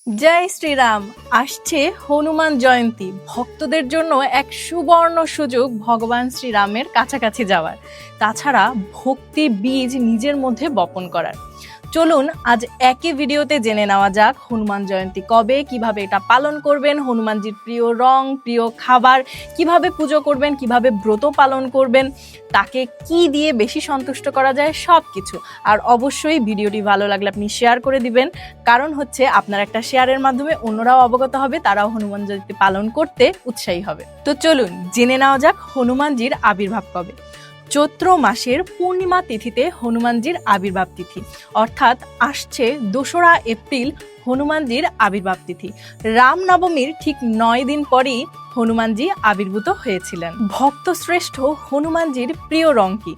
জয় শ্রীরাম। আসছে হনুমান জয়ন্তী, ভক্তদের জন্য এক সুবর্ণ সুযোগ ভগবান শ্রীরামের কাছাকাছি যাওয়ার, তাছাড়া ভক্তি বীজ নিজের মধ্যে বপন করার। চলুন আজ একই ভিডিওতে জেনে নেওয়া যাক হনুমান জয়ন্তী কবে, কিভাবে এটা পালন করবেন, হনুমানজির প্রিয় রং, প্রিয় খাবার, কিভাবে পুজো করবেন, কিভাবে ব্রত পালন করবেন, তাকে কি দিয়ে বেশি সন্তুষ্ট করা যায়, সব কিছু। আর অবশ্যই ভিডিওটি ভালো লাগলে আপনি শেয়ার করে দিবেন, কারণ হচ্ছে আপনার একটা শেয়ারের মাধ্যমে অন্যরাও অবগত হবে, তারাও হনুমান জয়ন্তী পালন করতে উৎসাহী হবে। তো চলুন জেনে নেওয়া যাক হনুমানজির আবির্ভাব কবে। চৈত্র মাসের পূর্ণিমা তিথিতে হনুমানজির আবির্ভাব তিথি, অর্থাৎ আসছে 2রা এপ্রিল হনুমানজির আবির্ভাব তিথি। রামনবমীর ঠিক 9 দিন পরেই হনুমানজি আবির্ভূত হয়েছিলেন। ভক্ত শ্রেষ্ঠ হনুমানজির প্রিয় রং কি?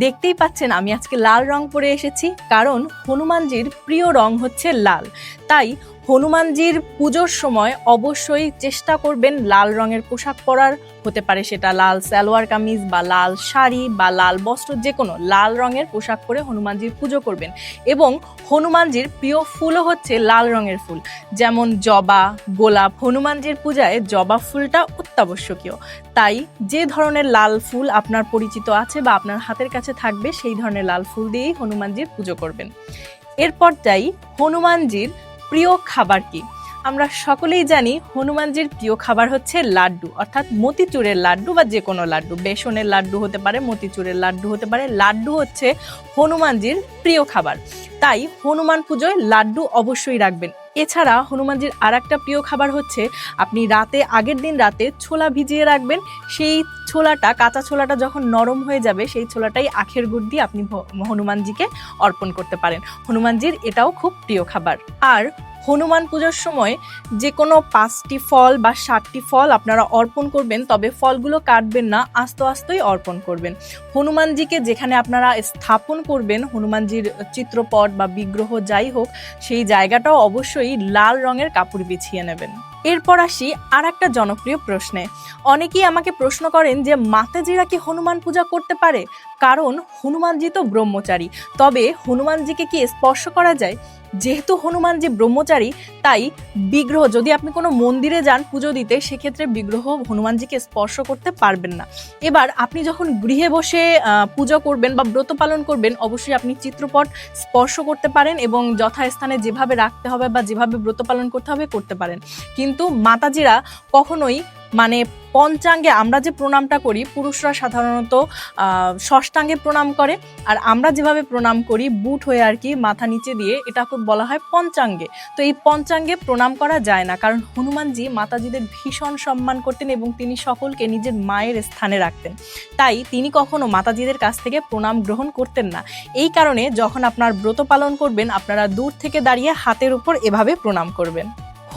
দেখতেই পাচ্ছেন আমি আজকে লাল রং পরে এসেছি, কারণ হনুমানজির প্রিয় রং হচ্ছে লাল। তাই হনুমানজির পুজোর সময় অবশ্যই চেষ্টা করবেন লাল রঙের পোশাক পরার। হতে পারে সেটা লাল সালোয়ার কামিজ বা লাল শাড়ি বা লাল বস্ত্র, যে কোনো লাল রঙের পোশাক পরে হনুমানজির পুজো করবেন। এবং হনুমানজির প্রিয় ফুলও হচ্ছে লাল রঙের ফুল, যেমন জবা, গোলাপ। হনুমানজির পূজায় জবা ফুলটা অত্যাবশ্যকীয়। তাই যে ধরনের লাল ফুল আপনার পরিচিত আছে বা আপনার হাতের কাছে থাকবে, সেই ধরনের লাল ফুল দিয়েই হনুমানজির পুজো করবেন। এরপর যাই হনুমানজির প্রিয় খাবার কি। আমরা সকলেই জানি হনুমানজির প্রিয় খাবার হচ্ছে লাড্ডু, অর্থাৎ মতিচুরের লাড্ডু বা যে কোনো লাড্ডু। বেসনের লাড্ডু হতে পারে, মতিচুরের লাড্ডু হতে পারে। লাড্ডু হচ্ছে হনুমানজির প্রিয় খাবার, তাই হনুমান পুজোয় লাড্ডু অবশ্যই রাখবেন। এছাড়া হনুমানজির আর একটা প্রিয় খাবার হচ্ছে, আপনি আগের দিন রাতে ছোলা ভিজিয়ে রাখবেন। সেই ছোলাটা, কাঁচা ছোলাটা যখন নরম হয়ে যাবে, সেই ছোলাটাই আখের গুড় দিয়ে আপনি হনুমানজিকে অর্পণ করতে পারেন। হনুমানজির এটাও খুব প্রিয় খাবার। আর হনুমান পুজোর সময় যে কোনো 5টি ফল বা 7টি ফল আপনারা অর্পণ করবেন, তবে ফলগুলো কাটবেন না, আস্তে আস্তেই অর্পণ করবেন। হনুমানজিকে যেখানে আপনারা স্থাপন করবেন, হনুমানজির চিত্রপট বা বিগ্রহ যাই হোক, সেই জায়গাটাও অবশ্যই লাল রঙের কাপড় বিছিয়ে নেবেন। এরপর আসি আর একটা জনপ্রিয় প্রশ্নে। অনেকেই আমাকে প্রশ্ন করেন যে মাতাজিরা কি হনুমান পূজা করতে পারে? কারণ হনুমানজি তো ব্রহ্মচারী, তবে হনুমানজিকে কি স্পর্শ করা যায়? যেহেতু হনুমানজি ব্রহ্মচারী, তাই বিগ্রহ, যদি আপনি কোনো মন্দিরে যান পুজো দিতে, সেক্ষেত্রে বিগ্রহ হনুমানজিকে স্পর্শ করতে পারবেন না। এবার আপনি যখন গৃহে বসে পুজো করবেন বা ব্রত পালন করবেন, অবশ্যই আপনি চিত্রপট স্পর্শ করতে পারেন এবং যথাস্থানে যেভাবে রাখতে হবে বা যেভাবে ব্রত পালন করতে হবে করতে পারেন। কিন্তু মাতাজিরা কখনোই, মানে পঞ্চাঙ্গে আমরা যে প্রণামটা করি, পুরুষরা সাধারণত ষষ্ঠাঙ্গে প্রণাম করে, আর আমরা যেভাবে প্রণাম করি বুট হয়ে আর কি, মাথা নিচে দিয়ে, এটাকে বলা হয় পঞ্চাঙ্গে। তো এই পঞ্চাঙ্গে প্রণাম করা যায় না, কারণ হনুমানজি মাতাজিদের ভীষণ সম্মান করতেন এবং তিনি সকলকে নিজের মায়ের স্থানে রাখতেন। তাই তিনি কখনো মাতাজিদের কাছ থেকে প্রণাম গ্রহণ করতেন না। এই কারণে যখন আপনার ব্রত পালন করবেন, আপনারা দূর থেকে দাঁড়িয়ে হাতের উপর এভাবে প্রণাম করবেন।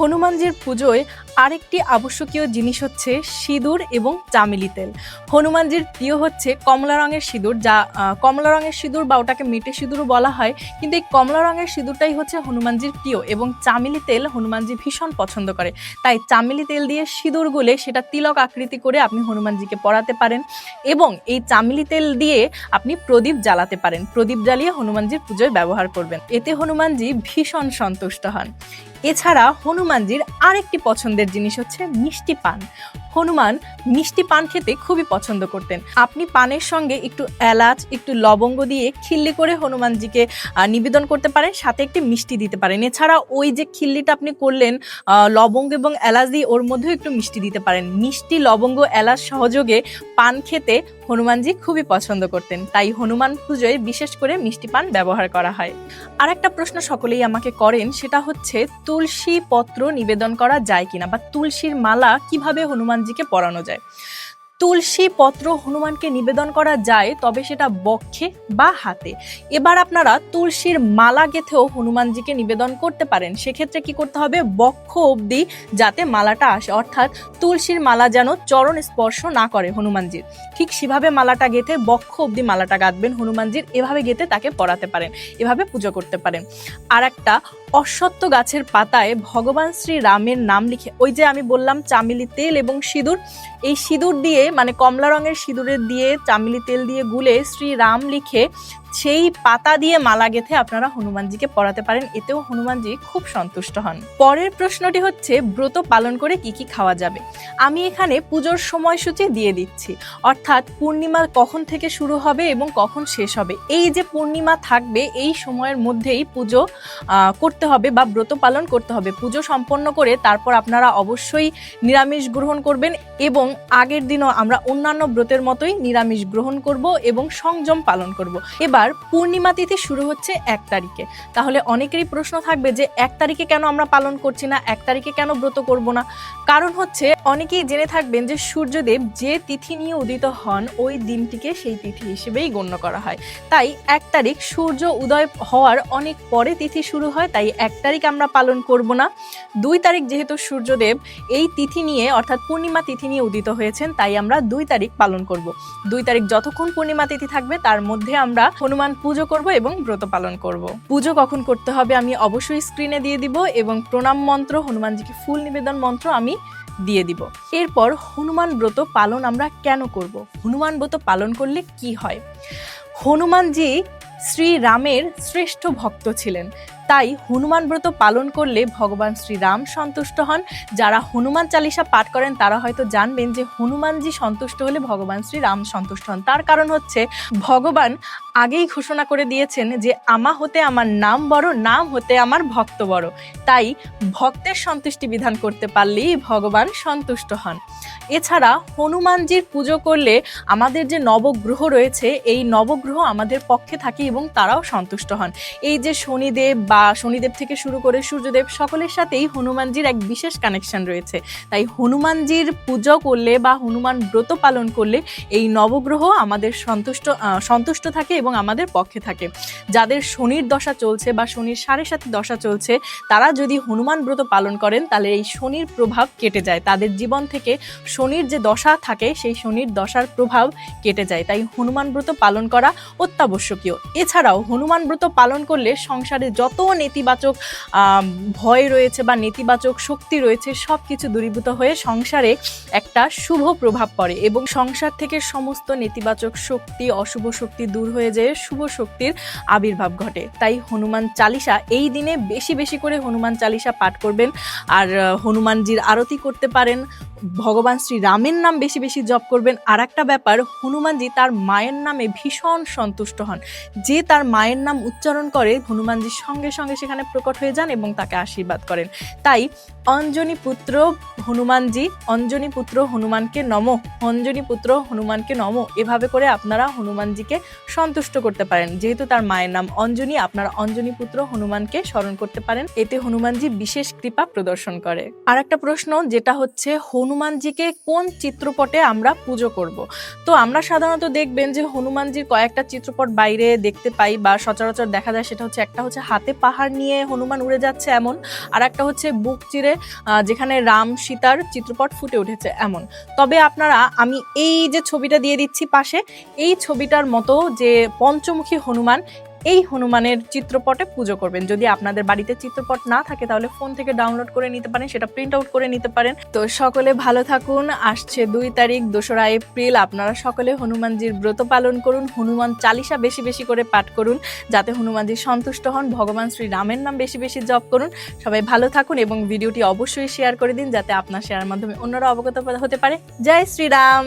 হনুমানজির পুজোয় আরেকটি আবশ্যকীয় জিনিস হচ্ছে সিঁদুর এবং চামেলি তেল। হনুমানজির প্রিয় হচ্ছে কমলা রঙের সিঁদুর, যা কমলা রঙের সিঁদুর বা ওটাকে মেটে সিঁদুরও বলা হয়, কিন্তু এই কমলা রঙের সিঁদুরটাই হচ্ছে হনুমানজির প্রিয়। এবং চামেলি তেল হনুমানজি ভীষণ পছন্দ করে, তাই চামেলি তেল দিয়ে সিঁদুর গুলে সেটা তিলক আকৃতি করে আপনি হনুমানজিকে পরাতে পারেন। এবং এই চামেলি তেল দিয়ে আপনি প্রদীপ জ্বালাতে পারেন, প্রদীপ জ্বালিয়ে হনুমানজির পুজোয় ব্যবহার করবেন, এতে হনুমানজি ভীষণ সন্তুষ্ট হন। এছাড়া হনুমানজির আরেকটি পছন্দের জিনিস হচ্ছে মিষ্টি পান। হনুমান মিষ্টি পান খেতে খুবই পছন্দ করতেন। আপনি পানের সঙ্গে একটু এলাচ, একটু লবঙ্গ দিয়ে খিল্লি করে হনুমানজিকে নিবেদন করতে পারেন, সাথে একটি মিষ্টি দিতে পারেন। এছাড়া ওই যে খিল্লিটা আপনি করলেন লবঙ্গ এবং এলাচ দিয়ে, ওর মধ্যেও একটু মিষ্টি দিতে পারেন। মিষ্টি, লবঙ্গ, এলাচ সহযোগে পান খেতে হনুমানজি খুবই পছন্দ করতেন, তাই হনুমান পুজোয় বিশেষ করে মিষ্টি পান ব্যবহার করা হয়। আর একটা প্রশ্ন সকলেই আমাকে করেন, সেটা হচ্ছে তুলসী পত্র নিবেদন করা যায় কিনা, বা তুলসীর মালা কিভাবে হনুমানজিকে পরানো যায়। তুলসী পত্র হনুমানকে নিবেদন করা যায়, তবে সেটা বক্ষে বা হাতে। এবার আপনারা তুলসীর মালা গেঁথেও হনুমানজিকে নিবেদন করতে পারেন। সেক্ষেত্রে কি করতে হবে, বক্ষ অবধি যাতে মালাটা আসে, অর্থাৎ তুলসীর মালা যেন চরণ স্পর্শ না করে হনুমানজির, ঠিক সেভাবে মালাটা গেঁথে বক্ষ অবধি মালাটা গাঁথবেন হনুমানজির, এভাবে গেঁথে তাকে পরাতে পারেন, এভাবে পুজো করতে পারেন। আর একটা, অশ্বত্থ গাছের পাতায় ভগবান শ্রী রামের নাম লিখে, ওই যে আমি বললাম চামেলি তেল এবং সিঁদুর, এই সিঁদুর দিয়ে, মানে কমলা রঙের সিঁদুরের দিয়ে চামেলি তেল দিয়ে গুলে শ্রী রাম লিখে সেই পাতা দিয়ে মালা গেঁথে আপনারা হনুমানজিকে পরাতে পারেন, এতেও হনুমানজি খুব সন্তুষ্ট হন। পরের প্রশ্নটি হচ্ছে ব্রত পালন করে কি কি খাওয়া যাবে। আমি এখানে পুজোর সময়সূচি দিয়ে দিচ্ছি, অর্থাৎ পূর্ণিমা কখন থেকে শুরু হবে এবং কখন শেষ হবে। এই যে পূর্ণিমা থাকবে এই সময়ের মধ্যেই পুজো করতে হবে বা ব্রত পালন করতে হবে। পুজো সম্পন্ন করে তারপর আপনারা অবশ্যই নিরামিষ গ্রহণ করবেন এবং আগের দিনও আমরা অন্যান্য ব্রতের মতোই নিরামিষ গ্রহণ করব এবং সংযম পালন করব। এবার পূর্ণিমা তিথি শুরু হচ্ছে 1 তারিখে। তাহলে অনেকেরই প্রশ্ন থাকবে যে 1 তারিখে কেন আমরা পালন করছি না, 1 তারিখে কেন ব্রত করব না। কারণ হচ্ছে অনেকেই জেনে থাকবেন যে সূর্যদেব যে তিথি নিয়ে উদিত হন ওই দিনটিকে সেই তিথি হিসেবেই গণ্য করা হয়। তাই 1 তারিখ সূর্য উদয় হওয়ার অনেক পরে তিথি শুরু হয়, তাই 1 তারিখ আমরা পালন করব না। 2 তারিখ যেহেতু সূর্যদেব এই তিথি নিয়ে অর্থাৎ পূর্ণিমা তিথি নিয়ে উদিত হয়েছেন, তাই আমরা 2 তারিখ পালন করব। 2 তারিখ যতক্ষণ পূর্ণিমা তিথি থাকবে তার মধ্যে আমরা হনুমান পুজো করব এবং ব্রত পালন করব। পুজো কখন করতে হবে আমি অবশ্যই স্ক্রিনে দিয়ে দিব এবং প্রণাম মন্ত্র, হনুমানজিকে ফুল নিবেদন মন্ত্র আমি দিয়ে দিব। এরপর হনুমান ব্রত পালন আমরা কেন করব, হনুমান ব্রত পালন করলে কি হয়। হনুমানজি শ্রীরামের শ্রেষ্ঠ ভক্ত ছিলেন, তাই হনুমান ব্রত পালন করলে ভগবান শ্রীরাম সন্তুষ্ট হন। যারা হনুমান চালিসা পাঠ করেন তারা হয়তো জানবেন যে হনুমানজি সন্তুষ্ট হলে ভগবান শ্রীরাম সন্তুষ্ট হন। তার কারণ হচ্ছে ভগবান আগেই ঘোষণা করে দিয়েছেন যে আমা হতে আমার নাম বড়, নাম হতে আমার ভক্ত বড়। তাই ভক্তের সন্তুষ্টি বিধান করতে পারলেই ভগবান সন্তুষ্ট হন। এছাড়া হনুমানজির পুজো করলে আমাদের যে নবগ্রহ রয়েছে এই নবগ্রহ আমাদের পক্ষে থাকে এবং তারাও সন্তুষ্ট হন। এই যে শনিদেব বা শনিদেব থেকে শুরু করে সূর্যদেব সকলের সাথেই হনুমানজির এক বিশেষ কানেকশন রয়েছে। তাই হনুমানজির পুজো করলে বা হনুমান ব্রত পালন করলে এই নবগ্রহ আমাদের সন্তুষ্ট থাকে এবং আমাদের পক্ষে থাকে। যাদের শনির দশা চলছে বা শনির 7.5 দশা চলছে তারা যদি হনুমান ব্রত পালন করেন তাহলে এই শনির প্রভাব কেটে যায়, তাদের জীবন থেকে শনির যে দশা থাকে সেই শনির দশার প্রভাব কেটে যায়। তাই হনুমান ব্রত পালন করা অত্যাবশ্যকীয়। এছাড়াও হনুমান ব্রত পালন করলে সংসারে যত নেতিবাচক ভয় রয়েছে বা নেতিবাচক শক্তি রয়েছে সব কিছু দূরীভূত হয়ে সংসারে একটা শুভ প্রভাব পড়ে এবং সংসার থেকে সমস্ত নেতিবাচক শক্তি, অশুভ শক্তি দূর হয়ে যায়, শুভ শক্তির আবির্ভাব ঘটে। তাই হনুমান চালিসা এই দিনে বেশি বেশি করে হনুমান চালিসা পাঠ করবেন আর হনুমানজির আরতি করতে পারেন, ভগবান শ্রীরামের নাম বেশি বেশি জপ করবেন। আর একটা ব্যাপার, হনুমানজি তার মায়ের নামে ভীষণ সন্তুষ্ট হন। যে তার মায়ের নাম উচ্চারণ করে হনুমানজির সঙ্গে সঙ্গে সেখানে প্রকট হয়ে যান এবং তাকে আশীর্বাদ করেন। তাই অঞ্জনী পুত্র হনুমানজি, অঞ্জনী পুত্র হনুমানকে নমঃ, অঞ্জনী পুত্র হনুমানকে নমঃ, এভাবে করে আপনারা হনুমানজিকে সন্তুষ্ট করতে পারেন। যেহেতু তার মায়ের নাম অঞ্জনী, আপনারা অঞ্জনী পুত্র হনুমানকে স্মরণ করতে পারেন, এতে হনুমানজি বিশেষ কৃপা প্রদর্শন করে। আর একটা প্রশ্ন যেটা হচ্ছে হনুমানজিকে কোন চিত্রপটে আমরা পুজো করব। তো আমরা সাধারণত দেখবেন যে হনুমানজির কয়েকটা চিত্রপট বাইরে দেখতে পাই বা সচরাচর দেখা যায়। সেটা হচ্ছে একটা হচ্ছে হাতে পাহাড় নিয়ে হনুমান উড়ে যাচ্ছে এমন, আর একটা হচ্ছে বুক চিরে যেখানে রাম সীতার চিত্রপট ফুটে উঠেছে এমন। তবে আপনারা, আমি এই যে ছবিটা দিয়ে দিচ্ছি পাশে, এই ছবিটার মতো যে পঞ্চমুখী হনুমান, এই হনুমানের চিত্রপটে পুজো করবেন। যদি আপনাদের বাড়িতে চিত্রপট না থাকে তাহলে ফোন থেকে ডাউনলোড করে নিতে পারেন, সেটা প্রিন্ট আউট করে নিতে পারেন। তো সকলে ভালো থাকুন। আসছে 2 তারিখ 2রা এপ্রিল, আপনারা সকলে হনুমানজির ব্রত পালন করুন, হনুমান চালিসা বেশি বেশি করে পাঠ করুন যাতে হনুমানজি সন্তুষ্ট হন, ভগবান শ্রীরামের নাম বেশি বেশি জপ করুন। সবাই ভালো থাকুন এবং ভিডিওটি অবশ্যই শেয়ার করে দিন যাতে আপনার শেয়ারের মাধ্যমে অন্যরা অবগত হতে পারে। জয় শ্রীরাম।